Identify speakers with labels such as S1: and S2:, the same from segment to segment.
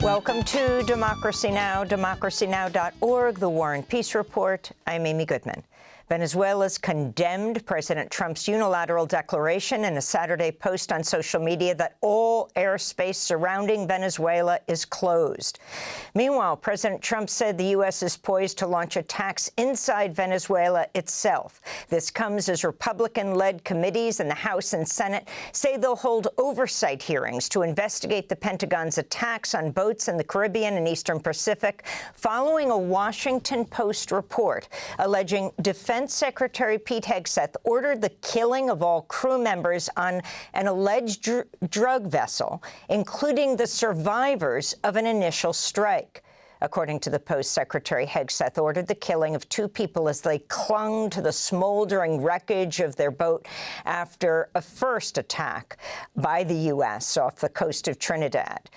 S1: Welcome to Democracy Now!, democracynow.org, The War and Peace Report. I'm Amy Goodman. Venezuela's condemned President Trump's unilateral declaration in a Saturday post on social media that all airspace surrounding Venezuela is closed. Meanwhile, President Trump said the U.S. is poised to launch attacks inside Venezuela itself. This comes as Republican-led committees in the House and Senate say they'll hold oversight hearings to investigate the Pentagon's attacks on boats in the Caribbean and Eastern Pacific following a Washington Post report alleging Defense Secretary Pete Hegseth ordered the killing of all crew members on an alleged drug vessel, including the survivors of an initial strike. According to the Post, Secretary Hegseth ordered the killing of 2 people as they clung to the smoldering wreckage of their boat after a first attack by the U.S. off the coast of Trinidad.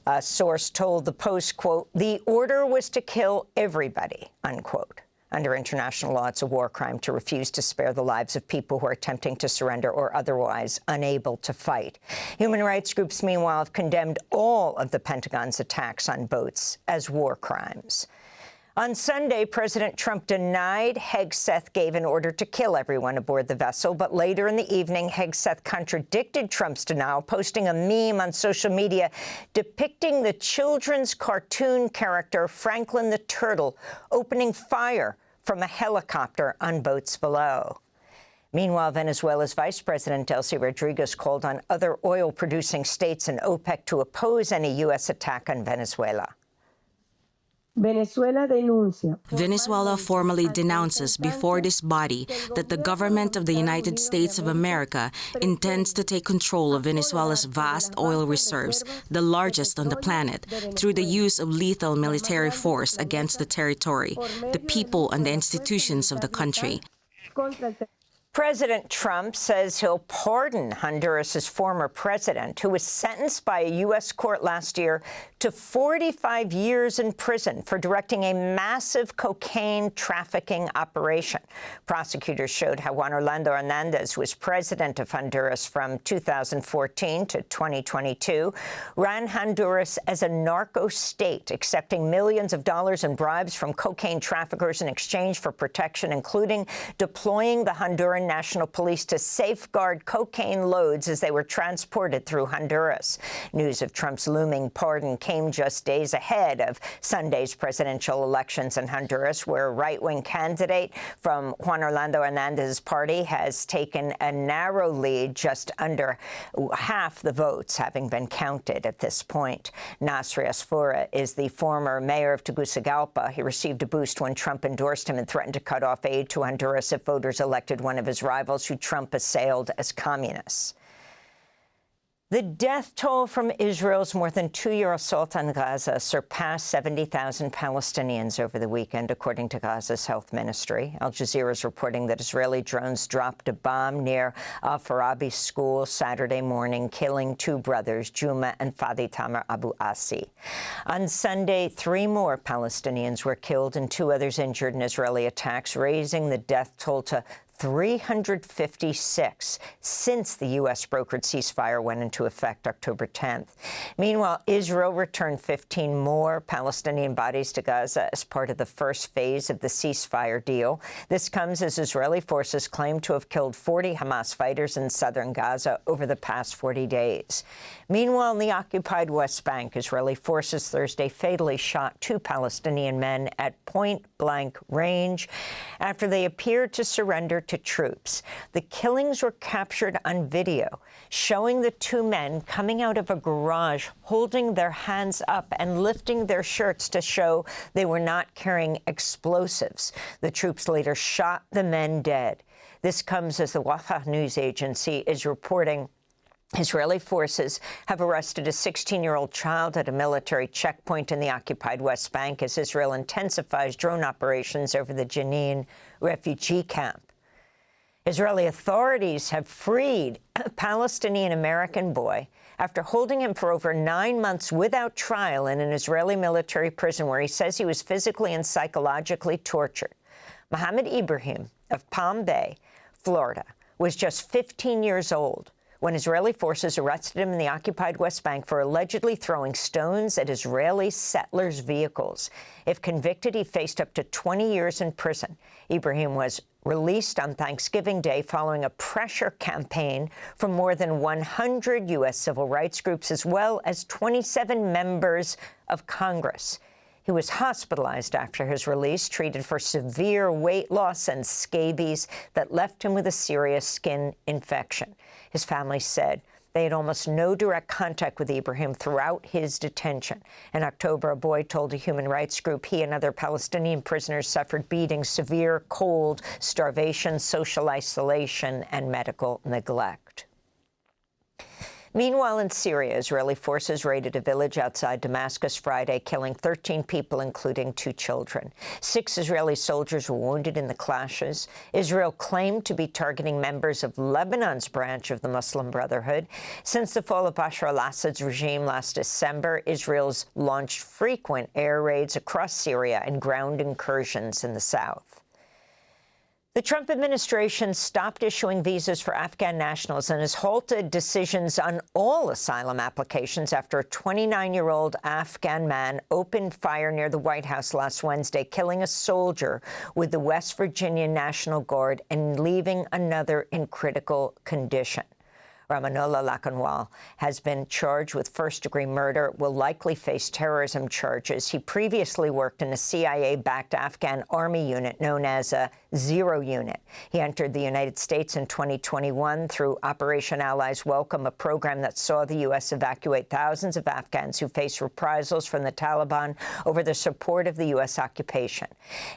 S1: A source told the Post, quote, "The order was to kill everybody," unquote. Under international law, it's a war crime to refuse to spare the lives of people who are attempting to surrender or otherwise unable to fight. Human rights groups, meanwhile, have condemned all of the Pentagon's attacks on boats as war crimes. On Sunday, President Trump denied Hegseth gave an order to kill everyone aboard the vessel, but later in the evening, Hegseth contradicted Trump's denial, posting a meme on social media depicting the children's cartoon character Franklin the Turtle opening fire from a helicopter on boats below. Meanwhile, Venezuela's Vice President Delcy Rodriguez called on other oil-producing states and OPEC to oppose any U.S. attack on Venezuela.
S2: Venezuela formally denounces before this body that the government of the United States of America intends to take control of Venezuela's vast oil reserves, the largest on the planet, through the use of lethal military force against the territory, the people, and the institutions of the country.
S1: President Trump says he'll pardon Honduras's former president, who was sentenced by a U.S. court last year to 45 years in prison for directing a massive cocaine trafficking operation. Prosecutors showed how Juan Orlando Hernandez, who was president of Honduras from 2014 to 2022, ran Honduras as a narco state, accepting millions of dollars in bribes from cocaine traffickers in exchange for protection, including deploying the Honduran National Police to safeguard cocaine loads as they were transported through Honduras. News of Trump's looming pardon came just days ahead of Sunday's presidential elections in Honduras, where a right-wing candidate from Juan Orlando Hernandez's party has taken a narrow lead, just under half the votes having been counted at this point. Nasri Asfoura is the former mayor of Tegucigalpa. He received a boost when Trump endorsed him and threatened to cut off aid to Honduras if voters elected one of his rivals who Trump assailed as communists. The death toll from Israel's more than 2-year assault on Gaza surpassed 70,000 Palestinians over the weekend, according to Gaza's health ministry. Al Jazeera is reporting that Israeli drones dropped a bomb near Al-Farabi school Saturday morning, killing 2 brothers, Juma and Fadi Tamar Abu Asi. On Sunday, 3 more Palestinians were killed and 2 others injured in Israeli attacks, raising the death toll to 356 since the U.S. brokered ceasefire went into effect October 10th. Meanwhile, Israel returned 15 more Palestinian bodies to Gaza as part of the first phase of the ceasefire deal. This comes as Israeli forces claim to have killed 40 Hamas fighters in southern Gaza over the past 40 days. Meanwhile, in the occupied West Bank, Israeli forces Thursday fatally shot 2 Palestinian men at point-blank range after they appeared to surrender to troops. The killings were captured on video, showing the 2 men coming out of a garage, holding their hands up and lifting their shirts to show they were not carrying explosives. The troops later shot the men dead. This comes as the Wafa news agency is reporting Israeli forces have arrested a 16-year-old child at a military checkpoint in the occupied West Bank as Israel intensifies drone operations over the Jenin refugee camp. Israeli authorities have freed a Palestinian-American boy after holding him for over 9 months without trial in an Israeli military prison where he says he was physically and psychologically tortured. Mohammed Ibrahim of Palm Bay, Florida, was just 15 years old when Israeli forces arrested him in the occupied West Bank for allegedly throwing stones at Israeli settlers' vehicles. If convicted, he faced up to 20 years in prison. Ibrahim was released on Thanksgiving Day following a pressure campaign from more than 100 U.S. civil rights groups, as well as 27 members of Congress. He was hospitalized after his release, treated for severe weight loss and scabies that left him with a serious skin infection. His family said they had almost no direct contact with Ibrahim throughout his detention. In October, a boy told a human rights group he and other Palestinian prisoners suffered beatings, severe cold, starvation, social isolation, and medical neglect. Meanwhile, in Syria, Israeli forces raided a village outside Damascus Friday, killing 13 people, including 2 children. 6 Israeli soldiers were wounded in the clashes. Israel claimed to be targeting members of Lebanon's branch of the Muslim Brotherhood. Since the fall of Bashar al-Assad's regime last December, Israel's launched frequent air raids across Syria and ground incursions in the south. The Trump administration stopped issuing visas for Afghan nationals and has halted decisions on all asylum applications after a 29-year-old Afghan man opened fire near the White House last Wednesday, killing a soldier with the West Virginia National Guard and leaving another in critical condition. Ramanullah Lakanwal has been charged with first-degree murder, will likely face terrorism charges. He previously worked in a CIA-backed Afghan army unit known as a Zero Unit. He entered the United States in 2021 through Operation Allies Welcome, a program that saw the U.S. evacuate thousands of Afghans who face reprisals from the Taliban over the support of the U.S. occupation.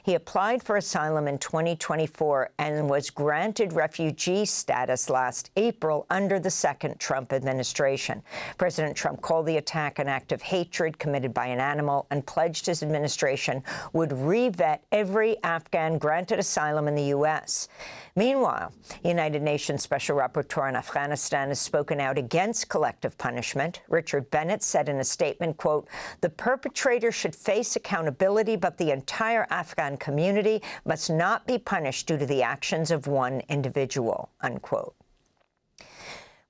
S1: He applied for asylum in 2024 and was granted refugee status last April under the second Trump administration. President Trump called the attack an act of hatred committed by an animal and pledged his administration would re-vet every Afghan granted asylum in the U.S. Meanwhile, the United Nations Special Rapporteur on Afghanistan has spoken out against collective punishment. Richard Bennett said in a statement, quote, "The perpetrator should face accountability, but the entire Afghan community must not be punished due to the actions of one individual," unquote.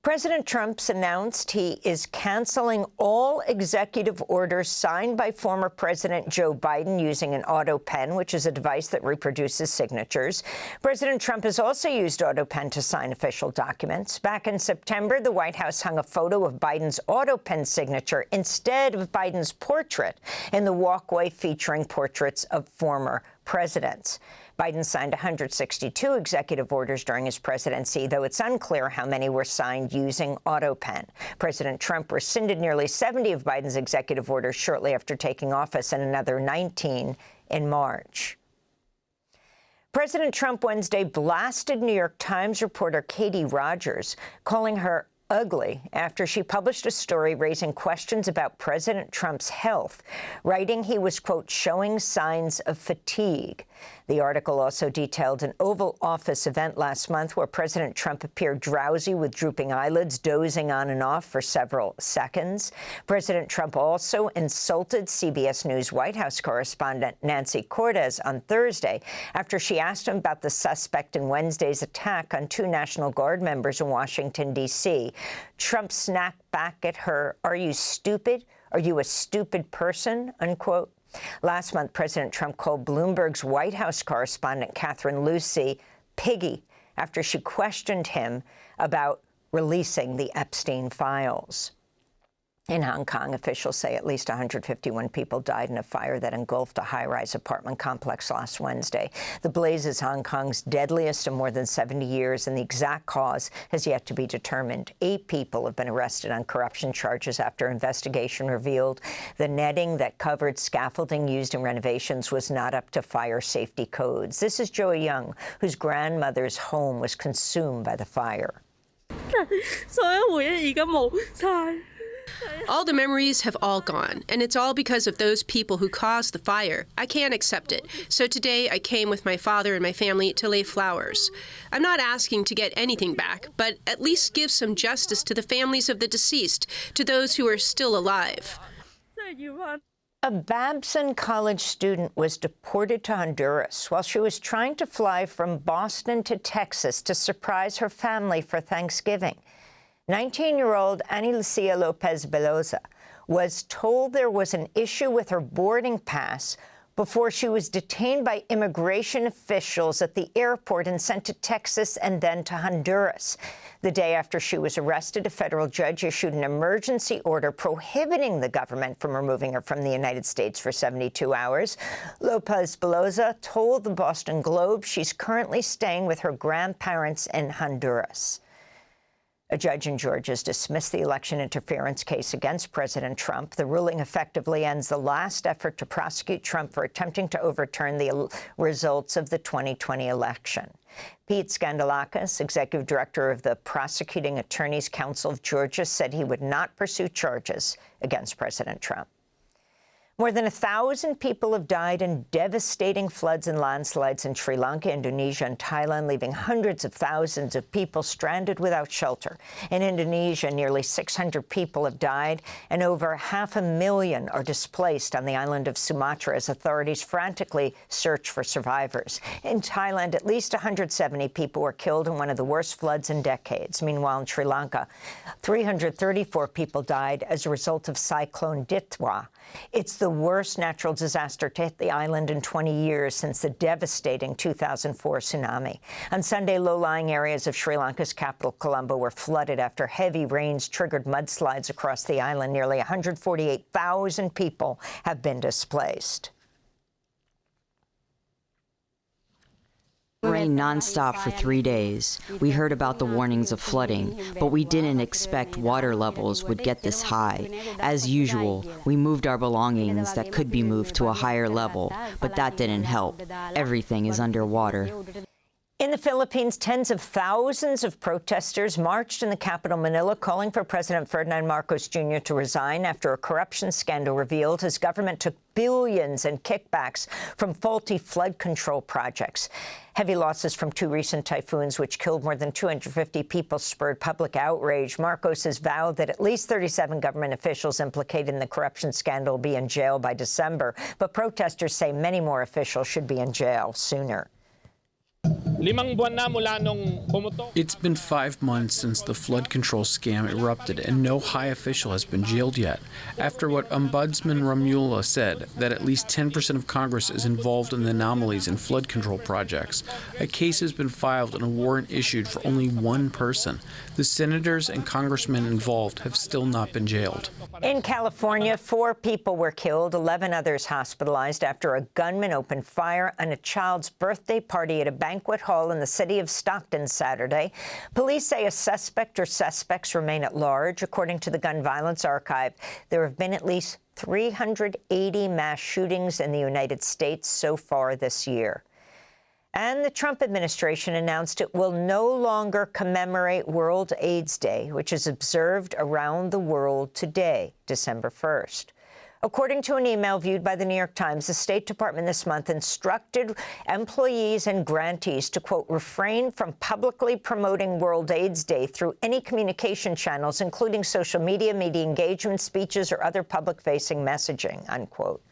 S1: President Trump's announced he is canceling all executive orders signed by former President Joe Biden using an auto pen, which is a device that reproduces signatures. President Trump has also used auto pen to sign official documents. Back in September, the White House hung a photo of Biden's auto pen signature instead of Biden's portrait in the walkway featuring portraits of former presidents. Biden signed 162 executive orders during his presidency, though it's unclear how many were signed using AutoPen. President Trump rescinded nearly 70 of Biden's executive orders shortly after taking office and another 19 in March. President Trump Wednesday blasted New York Times reporter Katie Rogers, calling her ugly after she published a story raising questions about President Trump's health, writing he was, quote, showing signs of fatigue. The article also detailed an Oval Office event last month where President Trump appeared drowsy with drooping eyelids, dozing on and off for several seconds. President Trump also insulted CBS News White House correspondent Nancy Cortez on Thursday after she asked him about the suspect in Wednesday's attack on 2 National Guard members in Washington, D.C. Trump snapped back at her, "Are you stupid? Are you a stupid person?" unquote. Last month, President Trump called Bloomberg's White House correspondent Catherine Lucy piggy after she questioned him about releasing the Epstein files. In Hong Kong, officials say at least 151 people died in a fire that engulfed a high-rise apartment complex last Wednesday. The blaze is Hong Kong's deadliest in more than 70 years, and the exact cause has yet to be determined. 8 people have been arrested on corruption charges after investigation revealed the netting that covered scaffolding used in renovations was not up to fire safety codes. This is Joey Young, whose grandmother's home was consumed by the fire.
S3: All the memories have all gone, and it's all because of those people who caused the fire. I can't accept it. So today I came with my father and my family to lay flowers. I'm not asking to get anything back, but at least give some justice to the families of the deceased, to those who are still alive.
S1: A Babson College student was deported to Honduras while she was trying to fly from Boston to Texas to surprise her family for Thanksgiving. 19-year-old Ana Lucia Lopez Beloza was told there was an issue with her boarding pass before she was detained by immigration officials at the airport and sent to Texas and then to Honduras. The day after she was arrested, a federal judge issued an emergency order prohibiting the government from removing her from the United States for 72 hours. Lopez Beloza told the Boston Globe she's currently staying with her grandparents in Honduras. A judge in Georgia has dismissed the election interference case against President Trump. The ruling effectively ends the last effort to prosecute Trump for attempting to overturn the results of the 2020 election. Pete Skandalakis, executive director of the Prosecuting Attorneys Council of Georgia, said he would not pursue charges against President Trump. More than 1,000 people have died in devastating floods and landslides in Sri Lanka, Indonesia, and Thailand, leaving hundreds of thousands of people stranded without shelter. In Indonesia, nearly 600 people have died, and over 500,000 are displaced on the island of Sumatra as authorities frantically search for survivors. In Thailand, at least 170 people were killed in one of the worst floods in decades. Meanwhile, in Sri Lanka, 334 people died as a result of Cyclone Ditwa. It's the worst natural disaster to hit the island in 20 years since the devastating 2004 tsunami. On Sunday, low-lying areas of Sri Lanka's capital, Colombo, were flooded after heavy rains triggered mudslides across the island. Nearly 148,000 people have been displaced.
S4: Rain nonstop for 3 days. We heard about the warnings of flooding, but we didn't expect water levels would get this high. As usual, we moved our belongings that could be moved to a higher level, but that didn't help. Everything is underwater.
S1: In the Philippines, tens of thousands of protesters marched in the capital, Manila, calling for President Ferdinand Marcos Jr. to resign after a corruption scandal revealed his government took billions in kickbacks from faulty flood control projects. Heavy losses from two recent typhoons, which killed more than 250 people, spurred public outrage. Marcos has vowed that at least 37 government officials implicated in the corruption scandal will be in jail by December, but protesters say many more officials should be in jail sooner.
S5: It's been 5 months since the flood control scam erupted, and no high official has been jailed yet. After what Ombudsman Ramula said, that at least 10% of Congress is involved in the anomalies in flood control projects, a case has been filed and a warrant issued for only one person. The senators and congressmen involved have still not been jailed.
S1: In California, 4 people were killed, 11 others hospitalized after a gunman opened fire on a child's birthday party at a banquet hall in the city of Stockton Saturday. Police say a suspect or suspects remain at large. According to the Gun Violence Archive, there have been at least 380 mass shootings in the United States so far this year. And the Trump administration announced it will no longer commemorate World AIDS Day, which is observed around the world today, December 1st. According to an email viewed by the New York Times, the State Department this month instructed employees and grantees to, quote, refrain from publicly promoting World AIDS Day through any communication channels, including social media, media engagement, speeches, or other public-facing messaging, unquote.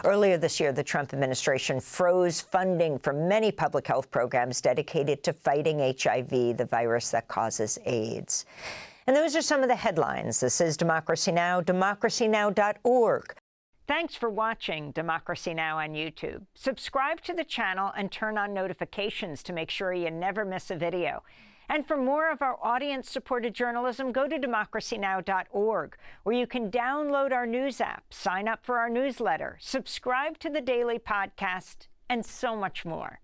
S1: Earlier this year, the Trump administration froze funding for many public health programs dedicated to fighting HIV, the virus that causes AIDS. And those are some of the headlines. This is Democracy Now!, democracynow.org. Thanks for watching Democracy Now! On YouTube. Subscribe to the channel and turn on notifications to make sure you never miss a video. And for more of our audience-supported journalism, go to democracynow.org, where you can download our news app, sign up for our newsletter, subscribe to the daily podcast, and so much more.